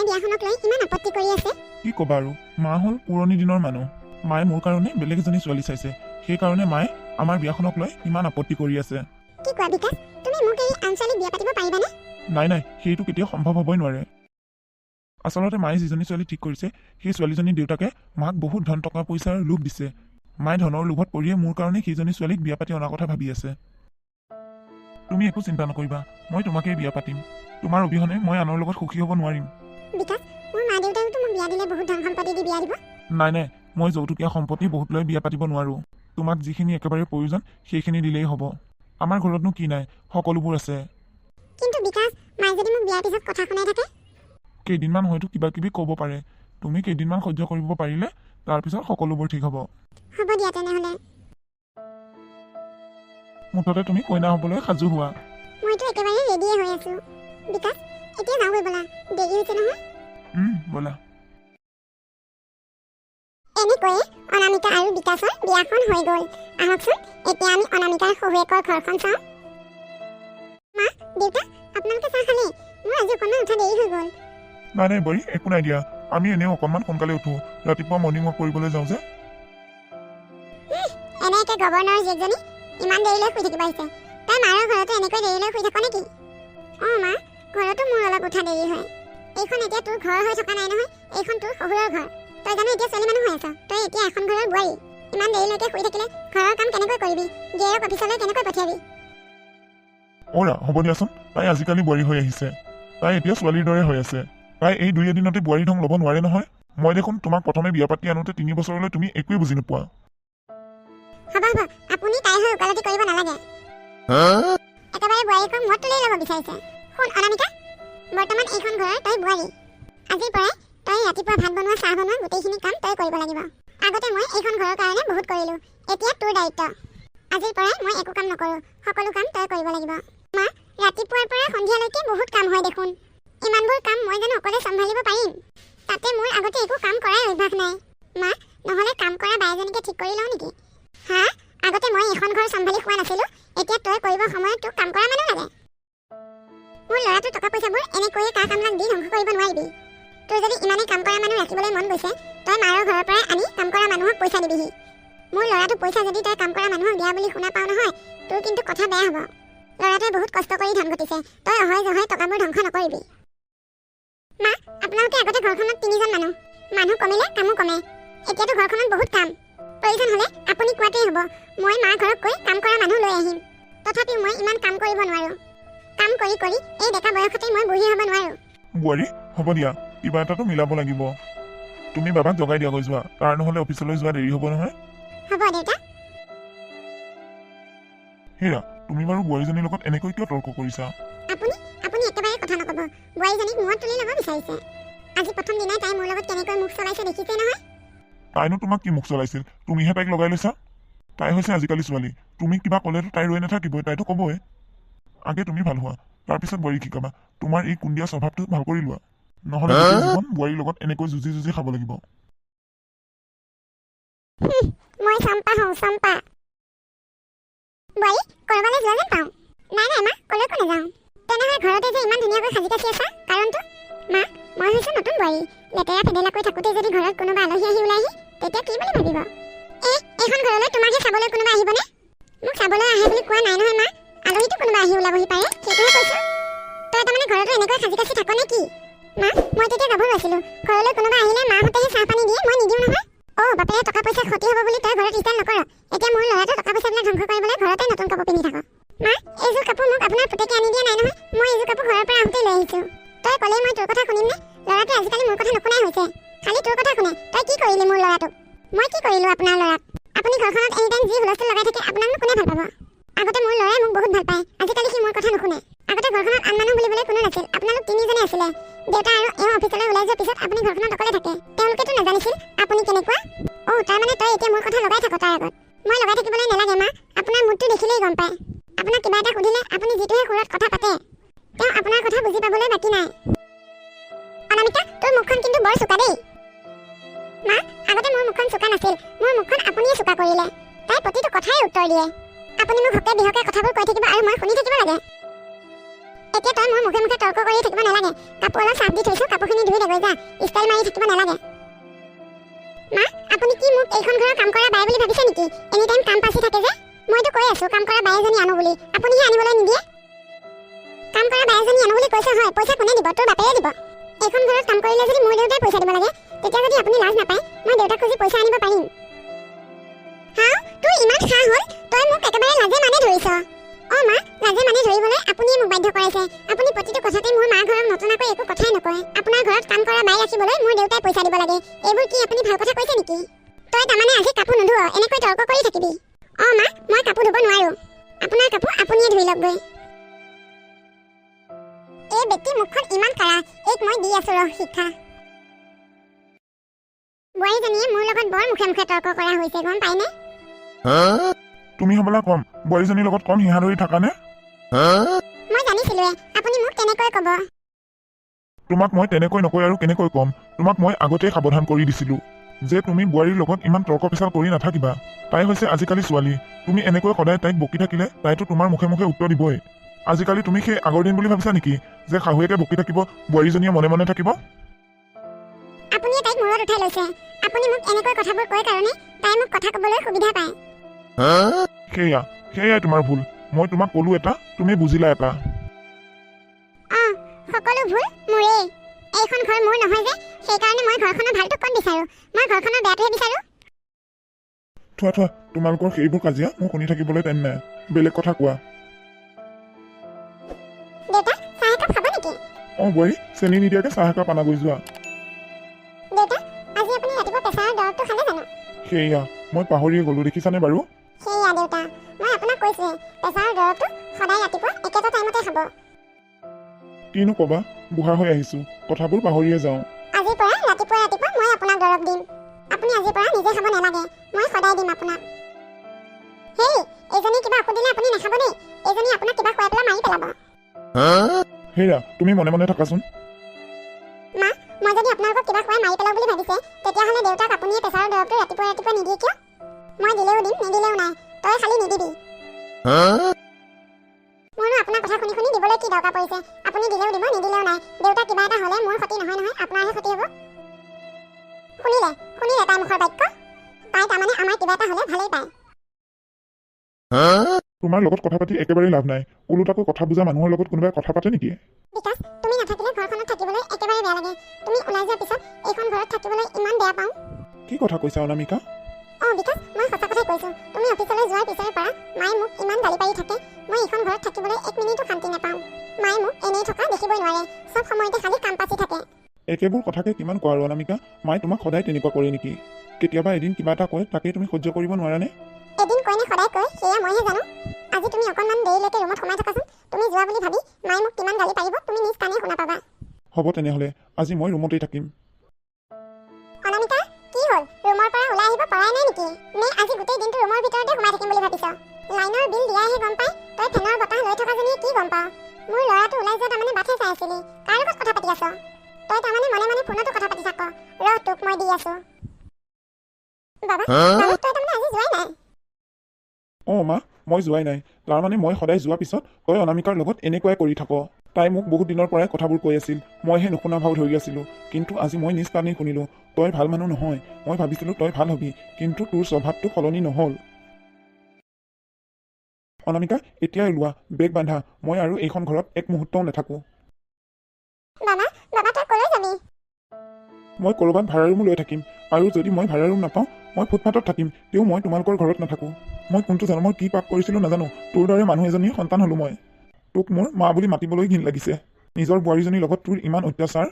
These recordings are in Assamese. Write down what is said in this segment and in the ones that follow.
বিয়াখনক লৈ ইমান আপত্তি কৰি আছে? কি ক'বা আৰু, মা হ'ল পুৰণি দিনৰ মানুহ। মায়ে মোৰ কাৰণে বেলেগ এজনী ছোৱালী চাইছে, সেইকাৰণে মায়ে আমাৰ বিয়াখনক লৈ ইমান আপত্তি কৰি আছে। কি কোৱা বিকাশ, তুমি মোক এই আন ছোৱালীক বিয়া পাতিব পাৰিবানে? নাই, সেইটো কেতিয়াও সম্ভৱ হ'বই নোৱাৰে। আচলতে মায়ে যিজনী ছোৱালী ঠিক কৰিছে, সেই ছোৱালীজনীৰ দেউতাকে মাক বহুত ধন টকা পইচাৰ লোভ দিছে। মায়ে ধনৰ লোভত পৰিয়ে মোৰ কাৰণে সেইজনী ছোৱালীক বিয়া পাতি অনাৰ কথা ভাবি আছে। তুমি একো চিন্তা নকৰিবা, মই তোমাকেই বিয়া পাতিম। তোমাৰ অবিহনে মই আনৰ লগত সুখী হ'ব নোৱাৰিম। বিকাশ, মোৰ মা দেউতাইতো মোক বিয়া দিলে বহুত ধন সম্পত্তি দি বিয়া দিব। নাই, মই যৌতুকীয়া সম্পত্তি বহুত লৈ বিয়া পাতিব নোৱাৰো। তোমাক যিখিনি একেবাৰে প্ৰয়োজন সেইখিনি দিলেই হ'ব। আমাৰ ঘৰতনো কি নাই, সকলোবোৰ আছে। কিন্তু বিকাশ, মায়ে যদি মোক বিয়াৰ পিছত কথা শুনাই থাকে? কেইদিনমান হয়তো কিবা কিবি ক'ব পাৰে। তুমি কেইদিনমান সহ্য কৰিব পাৰিলে তাৰপিছত সকলোবোৰ ঠিক হ'ব। হ'ব দিয়া তেনেহ'লে। মুঠতে তুমি কইনা হ'বলৈ সাজু হোৱা। মইতো একেবাৰে ৰেডিয়ে হৈ আছো। বিকাশ, এতিয়া যাওঁগৈ ব'লা, দেৰি হৈছে নহয়। ব'লা। এনেকৈয়ে অনামিকা আৰু বিকাশৰ বিয়াখন হৈ গ'ল। আহকচোন এতিয়া আমি অনামিকাৰ শহুৱেকৰ ঘৰখন চাওঁ। মা, দেউতা, আপোনালোকে চাহ খালে? মোৰ আজি অকণমান উঠা দেৰি হৈ গ'ল। নাই বোৱাৰী, একো নাই দিয়া। আমি এনেও অকণমান সোনকালে উঠো, ৰাতিপুৱা মৰ্ণিং ৱাক কৰিবলৈ যাওঁ যে। এনেকৈ গভৰ্ণৰ জীয়েকজনী ইমান দেৰিলৈ শুই থাকিব আহিছে। তাই মাৰৰ ঘৰতো এনেকৈ দেৰিলৈ শুই থাক নেকি? অঁ মা, ঘৰতো মোৰ অলপ উঠা দেৰি হয়। এইখন এতিয়া তোৰ ঘৰ হৈ থকা নাই নহয়, এইখন তোৰ শহুৰৰ ঘৰ। তই জানো এতিয়া ছোৱালী মানুহ হৈ আছ, তই এতিয়া এখন ঘৰৰ বোৱাৰী। ইমান দেৰিলৈকে শুই থাকিলে ঘৰৰ কাম কেনেকৈ কৰিবি? গিয়েৰক অফিচলৈ কেনেকৈ পঠিয়াবি? অ'ৰা, হ'ব দিয়াচোন। তাই আজিকালি বোৱাৰী হৈ আহিছে। তাই এতিয়া ছোৱালীৰ দৰে হৈ আছে। তাই এই 2 এদিনতে বোৱাৰী ধং ল'ব নোৱাৰে নহয়। মই দেখোন তোমাক প্ৰথমে বিয়া পাতি আনোতে 3 বছৰলৈ তুমি একোৱে বুজি নোপোৱা। হ'ব, আপুনি তাই হৈ ওকালতি কৰিব নালাগে। একেবাৰে বোৱাৰীকক মত তুলি ল'ব বিচাৰিছে। শুন অনামিকা, বৰ্তমান এইখন ঘৰৰ তই বোৱাৰী। আজিৰ পৰাই তই ৰাতিপুৱা ভাত বনোৱা, চাহ বনোৱা গোটেইখিনি কাম তই কৰিব লাগিব। আগতে মই এইখন ঘৰৰ কাৰণে বহুত কৰিলোঁ, এতিয়া তোৰ দায়িত্ব। আজিৰ পৰাই মই একো কাম নকৰোঁ, সকলো কাম তই কৰিব লাগিব। মা, ৰাতিপুৱাৰ পৰা সন্ধিয়ালৈকে বহুত কাম হয় দেখোন। ইমানবোৰ কাম মই জানো অকলে চম্ভালিব পাৰিম? তাতে মোৰ আগতে একো কাম কৰাৰ অভ্যাস নাই। মা, নহ'লে কাম কৰা বায়েজনীকে ঠিক কৰি লওঁ নেকি? হা, আগতে মই এখন ঘৰ চম্ভালি খোৱা নাছিলোঁ, এতিয়া তই কৰিব সময়ত তোক কাম কৰা মানুহ লাগে? মোৰ ল'ৰাটোৰ টকা পইচাবোৰ এনেকৈয়ে কা কামলাক দি ধ্বংস কৰিব নোৱাৰিবি। তোৰ যদি ইমানেই কাম কৰা মানুহ ৰাখিবলৈ মন গৈছে, তই মাৰৰ ঘৰৰ পৰাই আনি কাম কৰা মানুহক পইচা দিবিহি। মোৰ ল'ৰাটোৰ পইচা যদি তই কাম কৰা মানুহক দিয়া বুলি শুনা পাওঁ নহয়, তোৰ কিন্তু কথা বেয়া হ'ব। ল'ৰাটোৱে বহুত কষ্ট কৰি ধন ঘটিছে, তই অহয় জহয় টকাবোৰ ধ্বংস নকৰিবি। মা, আপোনালোকে আগতে ঘৰখনত 3জন মানুহ কমিলে কামো কমে। এতিয়াতো ঘৰখনত বহুত কাম। প্ৰয়োজন হ'লে আপুনি কোৱাতেই হ'ব, মই মাৰ ঘৰত গৈ কাম কৰা মানুহ লৈ আহিম। তথাপিও মই ইমান কাম কৰিব নোৱাৰোঁ। কাম কৰি কৰি এই ডেকা বয়সতেই মই বুঢ়ী হ'ব নোৱাৰোঁ। বোৱাৰী, হ'ব দিয়া, কিবা এটাতো মিলাব লাগিব। তুমি বাবাক জগাই দিয়াগৈ যোৱা, তাৰ নহ'লে অফিচলৈ যোৱা দেৰি হ'ব নহয়। হ'ব দেউতা। হেৰা, তুমি বাৰু বোৱাৰীজনীৰ লগত এনেকৈ কিয় তৰ্ক কৰিছা? আপুনি একেবাৰে কথা নক'ব। বোৱাৰীজনীক মূৰত তুলি ল'ব বিচাৰিছে। আজি প্ৰথম দিনাই তাই মোৰ লগত কেনেকৈ মুখ চলাইছে দেখিছেই নহয়। তাইনো তোমাক কি মুখ চলাইছিল? তুমিহে তাইক লগাই লৈছা। তাই হৈছে আজিকালি ছোৱালী, তুমি কিবা ক'লেতো তাই ৰৈ নাথাকিবই, তাইতো ক'বই। আগে তুমি ভাল হোৱা, তাৰপিছত বোৱাৰীক শিকাবা। তোমাৰ এই কুন্দিয়া স্বভাৱটো ভাল কৰি লোৱা, নহ'লে গোটেই জীৱন বোৱাৰীৰ লগত এনেকৈ যুঁজি খাব লাগিব। মই চম্পা হওঁ, চম্পা। বোৱাৰী, ক'ৰবালৈ যোৱা যেন পাওঁ। নাই মা, ক'লৈকো নাযাওঁ। তেনেহ'লে ঘৰতে যে ইমান ধুনীয়াকৈ সাজি কাচি আছা, কাৰণটো? মা, মই হৈছোঁ নতুন বোৱাৰী। লেতেৰা ফেদেলাকৈ থাকোঁতে যদি ঘৰত কোনোবা আলহী আহি ওলাইহি, তেতিয়া কি বুলি ভাবিব? এইখন ঘৰলৈ তোমাকহে চাবলৈ কোনোবা আহিবনে? মোক চাবলৈ আহে বুলি কোৱা নাই নহয় মা। আলহীটো কোনোবা আহি ওলাবহি পাৰে, সেইটোহে কৈছোঁ। তই তাৰমানে ঘৰতো এনেকৈ সাজি কাচি থাক নে কি? মা, মই তেতিয়া গাভৰু আছিলোঁ। ঘৰলৈ কোনোবা আহিলে মাহঁতেহে চাহ পানী দিয়ে, মই নিদিওঁ নহয়। বাপেৰে টকা পইচা ক্ষতি হ'ব বুলি তই ঘৰত ষ্টাইল নকৰ। এতিয়া মোৰ ল'ৰাটো টকা পইচাবিলাক ধ্বংস কৰিবলৈ ঘৰতে নতুন কাপোৰ পিন্ধি থাক। মা, এইযোৰ কাপোৰ মোক আপোনাৰ পুতেকে আনি দিয়া নাই নহয়, মই এইযোৰ কাপোৰ ঘৰৰ পৰা আহোঁতেই লৈ আহিছোঁ। তই ক'লেই মই তোৰ কথা শুনিমনে? ল'ৰাটোৱে আজিকালি মোৰ কথা নুশুনাই হৈছে, খালি তোৰ কথা শুনে। তই কি কৰিলি মোৰ ল'ৰাটোক? মই কি কৰিলোঁ আপোনাৰ ল'ৰাক? আপুনি ঘৰখনত এনিটাইম যি হুলস্থুল লগাই থাকে, আপোনাকনো কোনে ভাল পাব? আগতে মোৰ ল'ৰাই মোক বহুত ভাল পায়, আজিকালি সি মোৰ কথা নুশুনে। আগতে ঘৰখনত আন মানুহ বুলিবলৈ কোনো নাছিল, আপোনালোক 3জনে আছিলে। দেউতা আৰু এওঁ অফিচলৈ ওলাই যোৱাৰ পিছত আপুনি ঘৰখনত অকলে থাকে। তেওঁলোকেতো নাজানিছিল আপুনি কেনেকুৱা। তাৰমানে তই এতিয়া মোৰ কথা লগাই থাক তাৰ আগত। মই লগাই থাকিবলৈ নালাগে মা, আপোনাৰ মুডটো দেখিলেই গম পায়। আপোনাক কিবা এটা সুধিলে আপুনি যিটোহে সুৰত কথা পাতে, তেওঁ আপোনাৰ কথা বুজি পাবলৈ বাকী নাই। অনামিকা, তোৰ মুখখন কিন্তু বৰ চোকা দেই। মা, আগতে মোৰ মুখখন চোকা নাছিল, মোৰ মুখখন আপুনিয়ে চোকা কৰিলে। তাই প্ৰতিটো কথাই উত্তৰ দিয়ে। আপুনি মোক হকে বিহকে কথাবোৰ কৈ থাকিব আৰু মই শুনি থাকিব লাগে। এতিয়া তই মোৰ মুখে মুখে তৰ্ক কৰি থাকিব নালাগে। কাপোৰ অলপ চাফ দি থৈছো, কাপোৰখিনি ধুই দেগৈ যা। ষ্টাইল মাৰি থাকিব নালাগে। মা, আপুনি কি মোক এইখন ঘৰৰ কাম কৰা বাই বুলি ভাবিছে নেকি? এনি টাইম কাম পাচি থাকে যে। মইতো কৈ আছো কাম কৰা বাই এজনী আনো বুলি, আপুনিহে আনিবলৈ নিদিয়ে। কাম কৰা বাই এজনী আনো বুলি কৈছে হয়, পইচা কোনে দিব? তোৰ বাপেৰে দিব। এইখন ঘৰত কাম কৰিলে যদি মোৰ দেউতাই পইচা দিব লাগে, তেতিয়া যদি আপুনি লাজ নাপায়, মই দেউতাক খুজি পইচা আনিব পাৰিম। হা, তোৰ ইমান সাহ হ'ল, তই মোক একেবাৰে লাজে মানে ধৰিছ। মা, লাজে মানে ধৰিবলৈ আপুনিয়ে মোক বাধ্য কৰাইছে। আপুনি প্ৰতিটো কথাতে মোৰ মাৰ ঘৰক নতুনকৈ একো কথাই নকয়। আপোনাৰ ঘৰত কাম কৰা বাই ৰাখিবলৈ মোৰ দেউতাই পইচা দিব লাগে। এইবোৰ কি আপুনি ভাল কথা কৈছে নেকি? তই তাৰমানে আজি কাপোৰ নুধুৱ, এনেকৈ তৰ্ক কৰি থাকিবি। মা, মই কাপোৰ ধুব নোৱাৰো। আপোনাৰ কাপোৰ আপুনিয়ে ধুই লওকগৈ। এই বেটি মুখখন ইমান কাৰা, এইক মই দি আছো ৰহ শিক্ষা। বোৱাৰীজনীয়ে মোৰ লগত বৰ মুখে মুখে তৰ্ক কৰা হৈছে, গম পাইনে? তুমি হ'বলা কম বোৱাৰীজনীৰ লগত কম হিহা ধৰি থাকা নে? মই জানিছিলোৱে আপুনি মোক তেনেকৈ ক'ব। তোমাক মই তেনেকৈ নকৈ আৰু কেনেকৈ ক'ম? তোমাক মই আগতেই সাৱধান কৰি দিছিলো যে তুমি বোৱাৰীৰ লগত ইমান তৰ্ক পেচাল কৰি নাথাকিবা। তাই হৈছে আজিকালি ছোৱালী। তুমি এনেকৈ সদায় তাইক বকি থাকিলে তাইতো তোমাৰ মুখে মুখে উত্তৰ দিবই। আজিকালি তুমি সেই আগৰ দিন বুলি ভাবিছা নেকি যে শাহুৱেকে বকি থাকিব, বোৱাৰীজনীয়ে মনে মনে থাকিব? আপুনি তাইক মূৰত উঠাই লৈছে। আপুনি মোক এনেকৈ কথাবোৰ কয় কাৰণে তাই মোক কথা ক'বলৈ সুবিধা পায়। সেয়াই তোমাৰ ভুল। মই তোমাক ক'লো এটা, তুমি বুজিলা এটা। সকলো ভুল মোৰেই। এইখন ঘৰ মোৰ নহয় যে, সেইকাৰণে মই ঘৰখনৰ ভালটো ক'ত বিচাৰো? মই ঘৰখনৰ বেয়াটোহে বিচাৰো। থোৱা তোমালোকৰ সেইবোৰ কাজিয়া মোৰ শুনি থাকিবলৈ টাইম নাই। বেলেগ কথা কোৱা। দেউতা, চাহ একাপ খাব নেকি? বোৱাৰী, চেনি নিদিয়াকে চাহ একাপ আনা গৈ যোৱা। দেউতা, আজি আপুনি ৰাতিপুৱা প্ৰেছাৰৰ দৰৱটো খালে জানো? সেয়া মই পাহৰিয়ে গ'লো, দেখিছানে বাৰু? সেয়া দেউতা, মই আপোনাক কৈছোৱে প্ৰেছাৰৰ দৰৱটো সদায় ৰাতিপুৱা একেটা টাইমতে খাব। কিনো ক'বা, বুঢ়া হৈ আহিছো, কথাবোৰ পাহৰিয়ে যাওঁ। আজিৰ পৰা ৰাতিপুৱা মই আপোনাক দৰৱ দিম। আপুনি আজিৰ পৰা নিজে খাব নালাগে, মই সদায় দিম আপোনাক। হেই, এইজনী কিবা ঔষধ দিলে আপুনি নাখাব দেই। এইজনী আপোনাক কিবা খুৱাই পেলাই মাৰি পেলাব। হেৰা, তুমি মনে মনে থাকাচোন। মা, মই যদি আপোনালোকক কিবা খুৱাই মাৰি পেলাওঁ বুলি ভাবিছে, তেতিয়াহ'লে দেউতাক আপুনিয়ে প্ৰেছাৰৰ দৰৱটো ৰাতিপুৱা নিদিয়ে কিয়? মই দিলেও দিম, নিদিলেও নাই। তই খালি নিদিবি। মোৰনো আপোনাৰ কথা শুনি শুনি দিবলৈ কি দৰকাৰ পৰিছে? আপুনি দিলেও দিব, নিদিলেও নাই। দেউতা কিবা এটা হ'লে মোৰ ক্ষতি নহয়, আপোনাৰহে ক্ষতি হ'ব। শুনিলে তাই মুখৰ বাক্য? তাই তাৰমানে আমাৰ কিবা এটা হ'লে ভালেই পায়। তোমাৰ লগত কথা পাতি একেবাৰে লাভ নাই। ওলোটাকৈ কথা বুজা মানুহৰ লগত কোনোবাই কথা পাতে নেকি? বিকাশ, তুমি নাথাকিলে ঘৰখনত থাকিবলৈ একেবাৰে বেয়া লাগে। তুমি ওলাই যোৱাৰ পিছত এইখন ঘৰত থাকিবলৈ ইমান বেয়া পাওঁ। কি কথা কৈছা অনামিকা? বিকাশ, মই সঁচা কথাই কৈছো। তুমি অফিচলৈ যোৱাৰ পিছৰে পৰা মায়ে মোক ইমান গালি পাৰি থাকে। মই এইখন ঘৰত থাকিবলৈ এক মিনিটো শান্তি নাপাওঁ। মায়ে মোক এনেই থকা দেখিবই নোৱাৰে, চব সময়তে খালি কাম পাচি থাকে। একেবোৰ কথাকে কিমান কোৱা আৰু অনামিকা? মায়ে তোমাক সদায় তেনেকুৱা কৰে নেকি? কেতিয়াবা এদিন কিবা এটা কয়, তাকেই তুমি সহ্য কৰিব নোৱাৰানে? এদিন কয় নে সদায় কয় সেয়া মইহে জানো। আজি তুমি অকণমান দেৰিলৈকে ৰুমত সোমাই থকাচোন। তুমি যোৱা বুলি ভাবি মায়ে মোক কিমান গালি পাৰিব তুমি নিজ কাণে শুনা পাবা। হ'ব তেনেহ'লে, আজি মই ৰুমতেই থাকিম। অনামিকা, কি হ'ল? ৰুমৰ পৰা ওলাই আহিব পৰাই নাই নেকি? নে আজি গোটেই দিনটো ৰুমৰ ভিতৰতে সোমাই থাকিম বুলি ভাবিছ? লাইনৰ বিল দিয়াহে গম পাই, তই ফেনৰ বতাহ লৈ থকাজনীয়ে কি গম পাৱ? মোৰ ল'ৰাটো ওলাই যোৱা তাৰমানে বাটহে চাই আছিলি। কাৰ লগত কথা পাতি আছ? তই তাৰমানে মনে মনে ফোনতো কথা পাতি থাক। ৰহ, তোক মই দি আছো। বাবা, তই তাৰমানে আজি যোৱাই নাই? মা, মই যোৱাই নাই। তাৰমানে মই সদায় যোৱাৰ পিছত তই অনামিকাৰ লগত এনেকুৱাই কৰি থাক। তাই মোক বহুত দিনৰ পৰাই কথাবোৰ কৈ আছিল, মইহে নুশুনা ভাও ধৰি আছিলোঁ। কিন্তু আজি মই নিজ কাণেই শুনিলোঁ, তই ভাল মানুহ নহয়। মই ভাবিছিলোঁ তই ভাল হবি, কিন্তু তোৰ স্বভাৱটো সলনি নহ'ল। অনামিকা, এতিয়াই ওলোৱা, বেগ বান্ধা। মই আৰু এইখন ঘৰত এক মুহূৰ্তও নাথাকোঁ। বাবা, তই কলৈ যাবি? মই ক'ৰবাত ভাড়া ৰুম লৈ থাকিম, আৰু যদি মই ভাড়া ৰুম নাপাওঁ মই ফুটপাথত থাকিম। তেও মই তোমালোকৰ ঘৰত নাথাকোঁ। মই কোনটো জন্মৰ কি পাপ কৰিছিলোঁ নাজানো, তোৰ দৰে মানুহ এজনীৰ সন্তান হ'লোঁ মই। তোক মোৰ মা বুলি মাতিবলৈ ঘিণ লাগিছে। নিজৰ বোৱাৰীজনীৰ লগত তোৰ ইমান অত্যাচাৰ।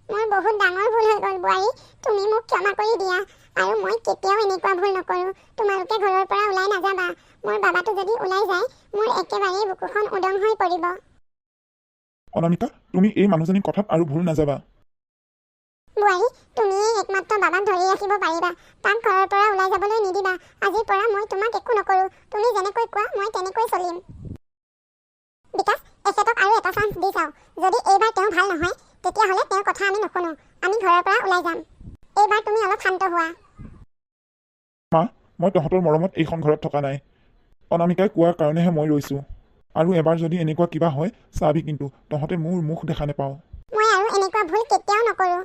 মোৰ বহুত ডাঙৰ ভুল হৈ গ'ল বোৱাৰী, তুমি মোক ক্ষমা কৰি দিয়া। আৰু মই কেতিয়াও এনেকুৱা ভুল নকৰোঁ। তোমালোকে ঘৰৰ পৰা ওলাই নাযাবা। মোৰ বাবাটো যদি ওলাই যায়, মোৰ একেবাৰে বুকুখন উদং হৈ পৰিব। অনামিকা, তুমি এই মানুহজনীৰ কথাত আৰু ভুল নাযাবা। বোৱাৰী, তুমিয়েই একমাত্ৰ বাবাক ধৰি ৰাখিব পাৰিবা। তাক ঘৰৰ পৰা ওলাই যাবলৈ নিদিবা। আজিৰ পৰা মই তোমাক একো নকৰোঁ। তুমি যেনেকৈ কোৱা মই তেনেকৈ চলিম। বিকাশ, এখেতক আৰু এটা চান্স দি চাওঁ। যদি এইবাৰ তেওঁ ভাল নহয়, তেতিয়াহ'লে তেওঁৰ কথা আমি নুশুনো। আমি ঘৰৰ পৰা ওলাই যাম। এইবাৰ তুমি অলপ শান্ত হোৱা। মা, মই তহঁতৰ মৰমত এইখন ঘৰত থকা নাই। অনামিকাই কোৱাৰ কাৰণেহে মই ৰৈছোঁ। আৰু এবাৰ যদি এনেকুৱা কিবা হয় চাবি কিন্তু তহঁতে মোৰ মুখ দেখা নেপাওঁ মই আৰু এনেকুৱা ভুল কেতিয়াও নকৰোঁ।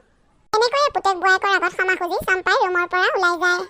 এনেকৈয়ে পুতেক বোৱায়েকৰ আগত ক্ষমা খুজি চম্পাই ৰুমৰ পৰা ওলাই যায়।